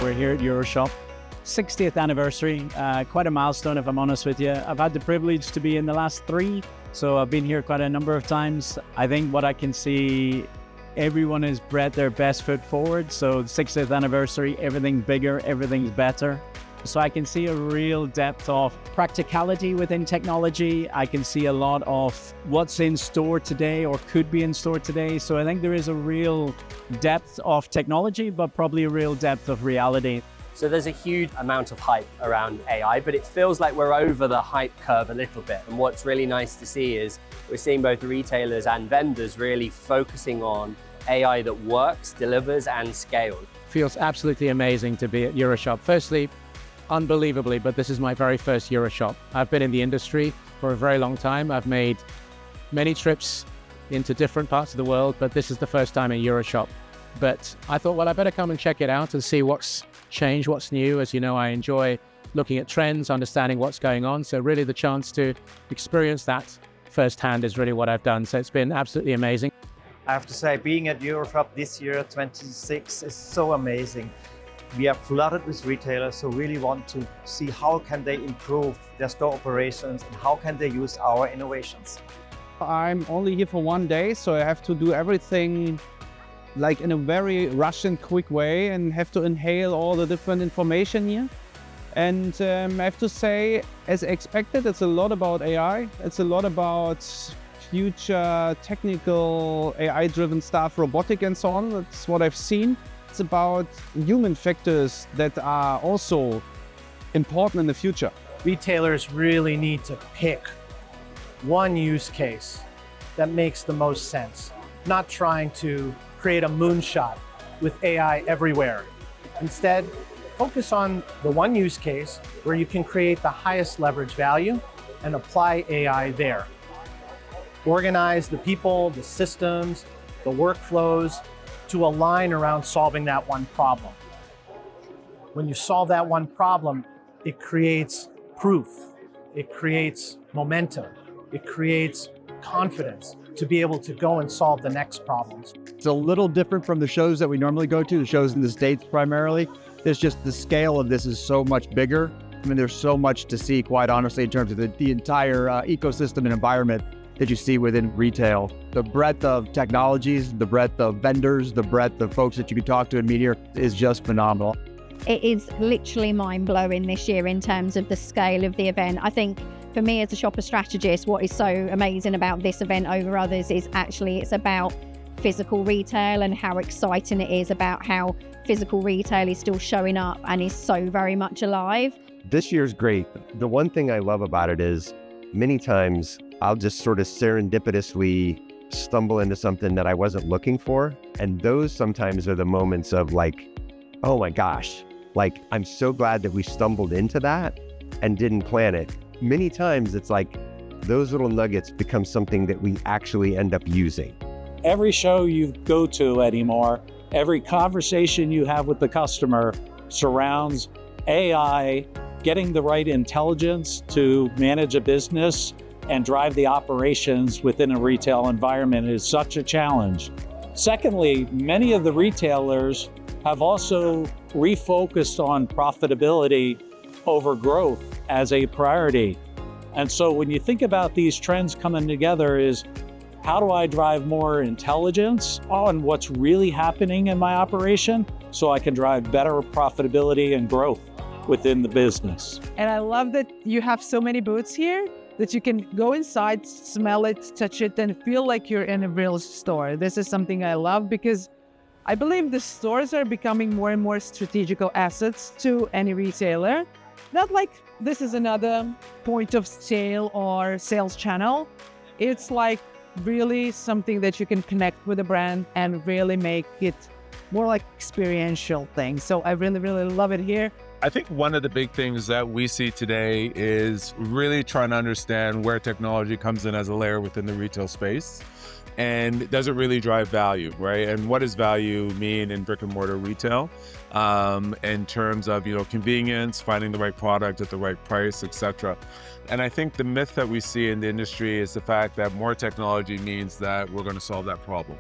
We're here at EuroShop, 60th anniversary, quite a milestone if I'm honest with you. I've had the privilege to be in the last 3, so I've been here quite a number of times. I think what I can see, everyone has brought their best foot forward. So the 60th anniversary, everything's bigger, everything's better. So I can see a real depth of practicality within technology. I can see a lot of what's in store today or could be in store today. So I think there is a real depth of technology, but probably a real depth of reality. So there's a huge amount of hype around AI, but it feels like we're over the hype curve a little bit. And what's really nice to see is we're seeing both retailers and vendors really focusing on AI that works, delivers, and scales. Feels absolutely amazing to be at EuroShop. Firstly, unbelievably, but this is my very first EuroShop. I've been in the industry for a very long time. I've made many trips into different parts of the world, but this is the first time at EuroShop. But I thought, well, I better come and check it out and see what's changed, what's new. As you know, I enjoy looking at trends, understanding what's going on. So really the chance to experience that firsthand is really what I've done. So it's been absolutely amazing. I have to say, being at EuroShop this year, 26, is so amazing. We are flooded with retailers who really want to see how can they improve their store operations and how can they use our innovations. I'm only here for 1 day, so I have to do everything like in a very rushed and quick way and have to inhale all the different information here. And I have to say, as expected, it's a lot about AI. It's a lot about future technical AI-driven stuff, robotic and so on. That's what I've seen. It's about human factors that are also important in the future. Retailers really need to pick one use case that makes the most sense, not trying to create a moonshot with AI everywhere. Instead, focus on the one use case where you can create the highest leverage value and apply AI there. Organize the people, the systems, the workflows to align around solving that one problem. When you solve that one problem, it creates proof, it creates momentum, it creates confidence to be able to go and solve the next problems. It's a little different from the shows that we normally go to, the shows in the States primarily. There's just the scale of this is so much bigger. I mean, there's so much to see, quite honestly, in terms of the entire ecosystem and environment that you see within retail. The breadth of technologies, the breadth of vendors, the breadth of folks that you can talk to and meet here is just phenomenal. It is literally mind-blowing this year in terms of the scale of the event. I think for me as a shopper strategist, what is so amazing about this event over others is actually it's about physical retail and how exciting it is about how physical retail is still showing up and is so very much alive. This year's great. The one thing I love about it is many times I'll just sort of serendipitously stumble into something that I wasn't looking for. And those sometimes are the moments of like, oh my gosh, like I'm so glad that we stumbled into that and didn't plan it. Many times it's like those little nuggets become something that we actually end up using. Every show you go to anymore, every conversation you have with the customer surrounds AI, getting the right intelligence to manage a business and drive the operations within a retail environment is such a challenge. Secondly, many of the retailers have also refocused on profitability over growth as a priority. And so when you think about these trends coming together is, how do I drive more intelligence on what's really happening in my operation so I can drive better profitability and growth within the business? And I love that you have so many booths here that you can go inside, smell it, touch it, and feel like you're in a real store. This is something I love because I believe the stores are becoming more and more strategical assets to any retailer. Not like this is another point of sale or sales channel. It's like really something that you can connect with a brand and really make it more like experiential thing. So I really, really love it here. I think one of the big things that we see today is really trying to understand where technology comes in as a layer within the retail space. And does it really drive value, right? And what does value mean in brick and mortar retail in terms of, convenience, finding the right product at the right price, etc. And I think the myth that we see in the industry is the fact that more technology means that we're going to solve that problem.